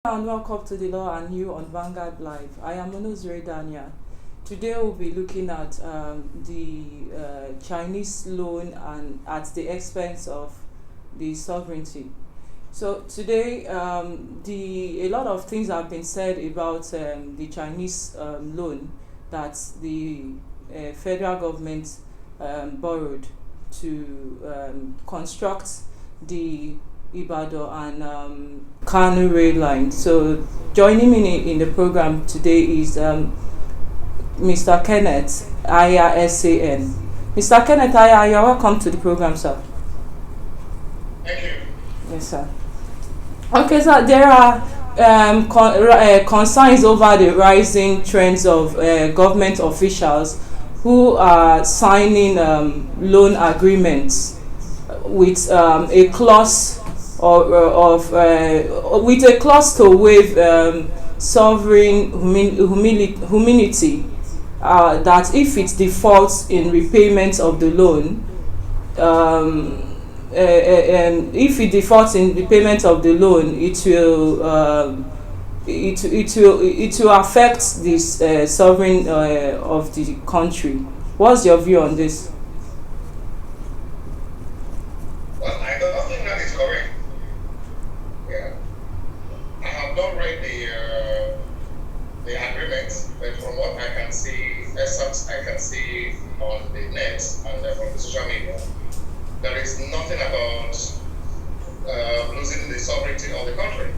And welcome to the Law and You on Vanguard Live. I am Onozure Dania. Today we'll be looking at the Chinese loan and at the expense of the sovereignty. So today, a lot of things have been said about the Chinese loan that the federal government borrowed to construct the Ibadan and Kano rail line. So joining me in the program today is Mr. Kenneth Aya SAN. Mr. Kenneth Aya, you are welcome to the program, sir. Thank you. Yes, sir. Okay, so there are concerns over the rising trends of government officials who are signing loan agreements with a clause with a clause to waive sovereign immunity, that if it defaults in repayment of the loan, if it defaults in repayment of the loan, it will affect this sovereign of the country. What's your view on this? Well, I don't think that is correct. Yeah, I have not read the agreement, but from what I can see, except I can see on the net and from the social media, there is nothing about losing the sovereignty of the country.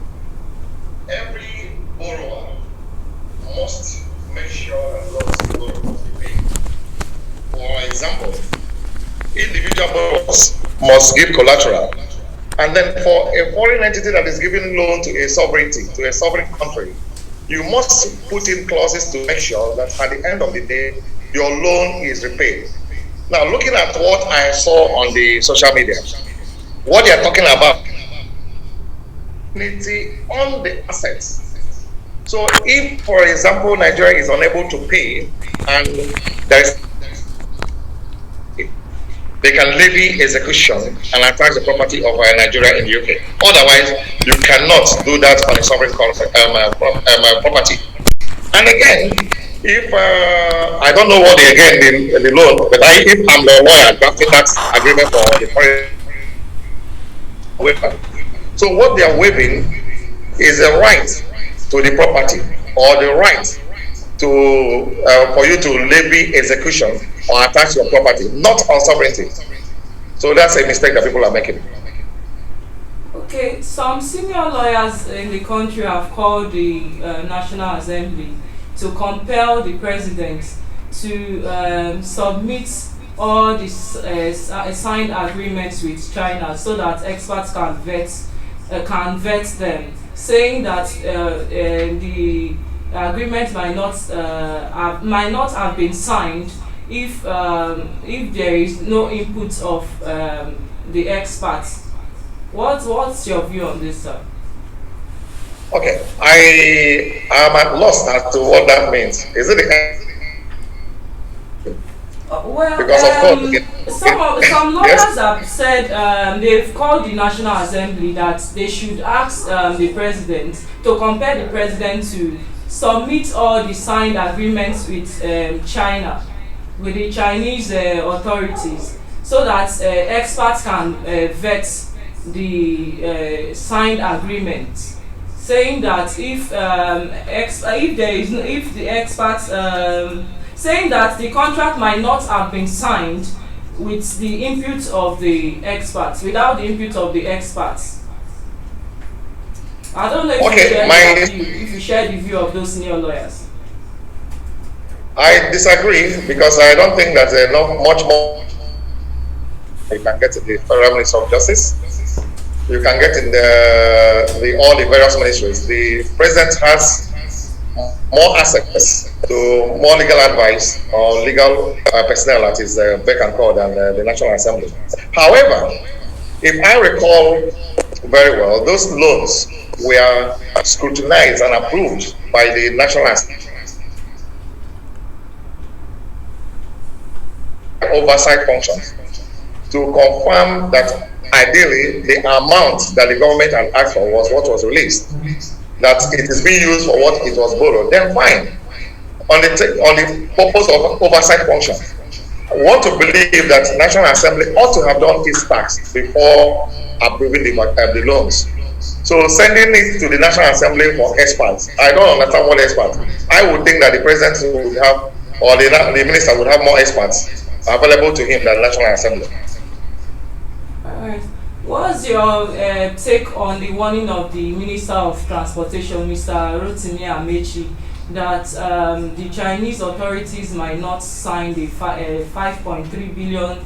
Every borrower must make sure that loans will be paid. For example, individual borrowers must give collateral, and then for a foreign entity that is giving loan to a sovereignty, to a sovereign country, you must put in clauses to make sure that at the end of the day, your loan is repaid. Now, looking at what I saw on the social media, what they are talking about, on the assets. So if, for example, Nigeria is unable to pay and there is, they can levy execution and attach the property of Nigeria in the UK. Otherwise, you cannot do that on a sovereign property. And again, if I don't know what the loan, but if I'm the lawyer drafting that agreement for the foreign waiver, so what they are waiving is the right to the property or the right to for you to levy execution or attach your property, not on sovereignty. So that's a mistake that people are making. Okay, some senior lawyers in the country have called the National Assembly to compel the president to submit all the signed agreements with China so that experts can vet them, saying that the agreement might not have been signed if there is no input of the experts. What's your view on this, sir? Okay, I am at loss as to what that means. Is it well, because of course, some lawyers have said they've called the National Assembly that they should ask the president to compel the president to submit all the signed agreements with China, with the Chinese authorities, so that experts can vet the signed agreements, saying that if the experts saying that the contract might not have been signed with the input of the experts, without the input of the experts. I don't know if you share the view of those senior lawyers. I disagree, because I don't think that much more you can get in the Federal Ministry of Justice. You can get in all the various ministries. The president has more access to more legal advice or legal personnel at his beck and call than the National Assembly. However, if I recall very well, those loans were scrutinized and approved by the National Assembly. Oversight functions to confirm that ideally the amount that the government had asked for was what was released. that it is being used for what it was borrowed, then fine. On the purpose of oversight function, I want to believe that National Assembly ought to have done its tax before approving the loans. So sending it to the National Assembly for experts, I don't understand what experts. I would think that the president would have, or the minister would have more experts available to him than the National Assembly. Alright. What's your take on the warning of the Minister of Transportation, Mr. Rotimi Amechi, that the Chinese authorities might not sign the $5.3 billion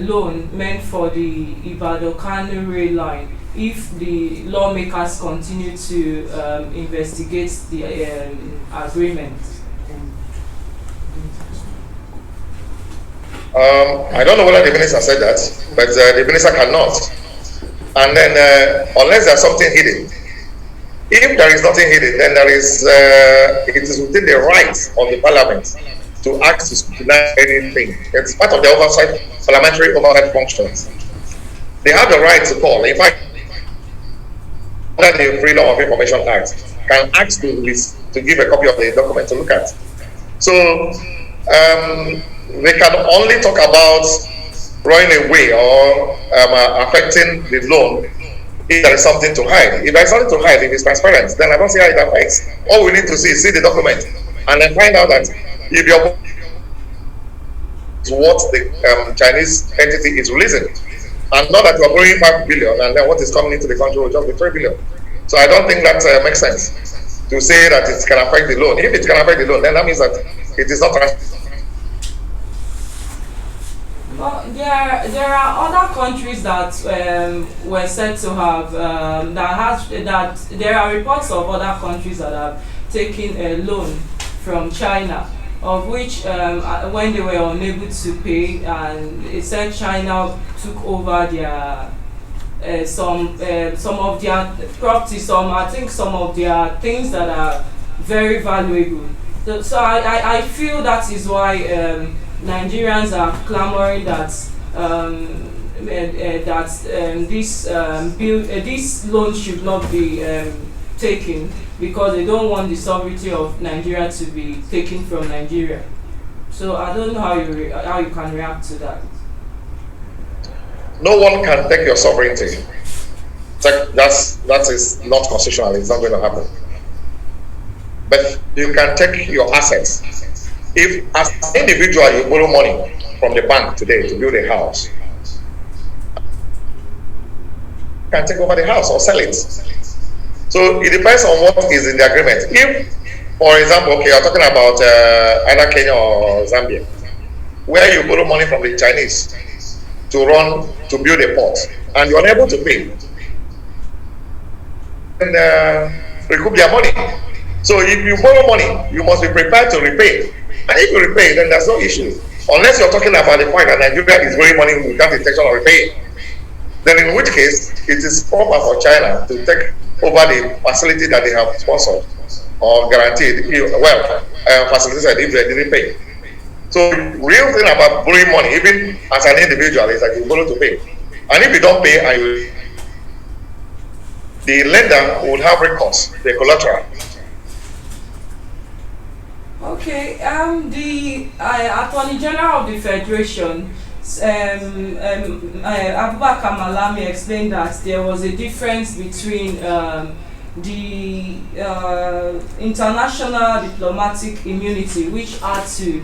loan meant for the Ibadan-Kano rail line if the lawmakers continue to investigate the agreement? I don't know whether the minister said that, but the minister cannot. And then, unless there's something hidden, if there is nothing hidden, then it is within the rights of the parliament to act to scrutinize anything. It's part of the parliamentary oversight functions. They have the right to call. In fact, under the Freedom of Information Act, can ask to give a copy of the document to look at. So they can only talk about running away or affecting the loan if there is something to hide. If there is something to hide, if it's transparent, then I don't see how it affects. All we need to see is the document and then find out that if your what the Chinese entity is releasing, and not that you are borrowing 5 billion and then what is coming into the country will just be 3 billion. So I don't think that makes sense to say that it can affect the loan. If it can affect the loan, then that means that it is not transparent. Well, there are other countries that were said to have that there are reports of other countries that have taken a loan from China, of which when they were unable to pay, and it said China took over their some of their property, I think some of their things that are very valuable. So I feel that is why Nigerians are clamoring that this loan should not be taken, because they don't want the sovereignty of Nigeria to be taken from Nigeria. So I don't know how you can react to that. No one can take your sovereignty. That is not constitutional. It's not going to happen. But you can take your assets. If as an individual you borrow money from the bank today to build a house, you can take over the house or sell it. So it depends on what is in the agreement. If, for example, okay, you're talking about either Kenya or Zambia, where you borrow money from the Chinese to build a port, and you're unable to pay, then recoup their money. So if you borrow money, you must be prepared to repay. And if you repay, then there's no issue. Unless you're talking about the point that Nigeria is borrowing money without the intention of repaying. Then in which case, it is proper for China to take over the facility that they have sponsored or guaranteed, facilitated if they didn't pay. So real thing about borrowing money, even as an individual, is that you borrow to pay. And if you don't pay, the lender will have recourse, the collateral. Okay, the Attorney General of the Federation, Abubakar Malami, explained that there was a difference between the international diplomatic immunity, which had to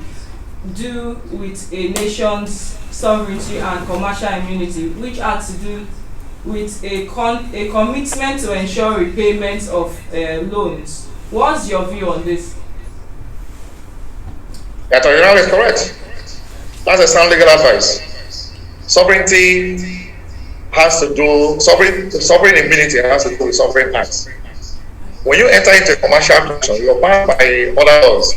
do with a nation's sovereignty, and commercial immunity, which had to do with a commitment to ensure repayment of loans. What's your view on this? The Attorney General is correct. That's a sound legal advice. Sovereignty has to do, sovereign immunity has to do with sovereign acts. When you enter into a commercial transaction, you're bound by other laws,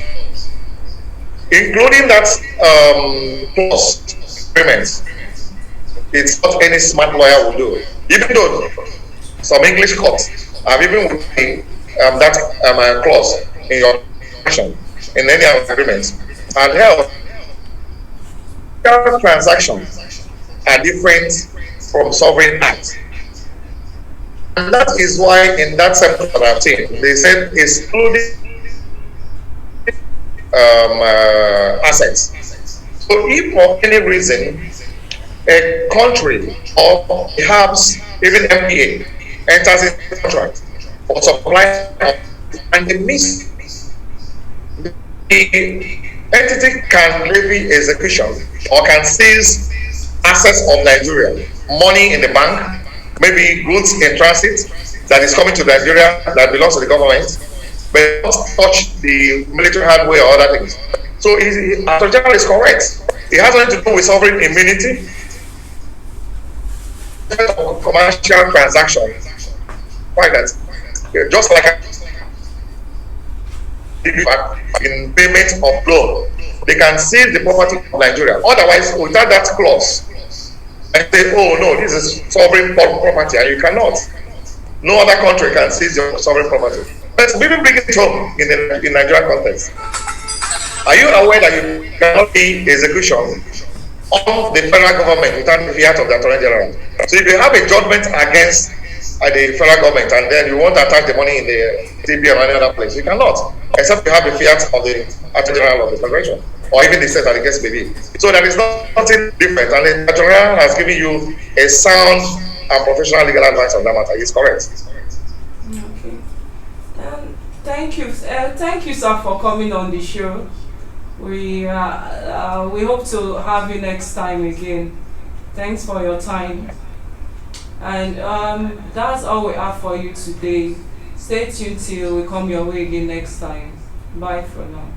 including that clause agreement. It's not any smart lawyer will do. Even though some English courts have even that clause in your action, in any agreement, and held transactions are different from sovereign acts. And that is why in that seminar that I've seen, they said excluding assets. So if for any reason a country or perhaps even MPA enters into a contract for supply and they miss, the entity can levy execution or can seize assets of Nigeria, money in the bank, maybe goods in transit that is coming to Nigeria that belongs to the government, but not touch the military hardware or other things. So Attorney General is correct. It has nothing to do with sovereign immunity, commercial transaction. Why that? Just like in payment of loan, they can seize the property of Nigeria. Otherwise, without that clause, and say, oh no, this is sovereign property, and you cannot. No other country can seize your sovereign property. Let's maybe bring it home in Nigerian context. Are you aware that you cannot be execution on the federal government without the fiat of the Attorney General? So if you have a judgment against the federal government and then you want to attach the money in the TB or any other place, you cannot, except you have the fiat of the Attorney General of the Federation, or even the state that the case may be. So that is nothing different, and the Attorney General has given you a sound and professional legal advice on that matter. It's correct. Okay. Thank you, sir, for coming on the show. We hope to have you next time again. Thanks for your time. And that's all we have for you today. Stay tuned till we come your way again next time. Bye for now.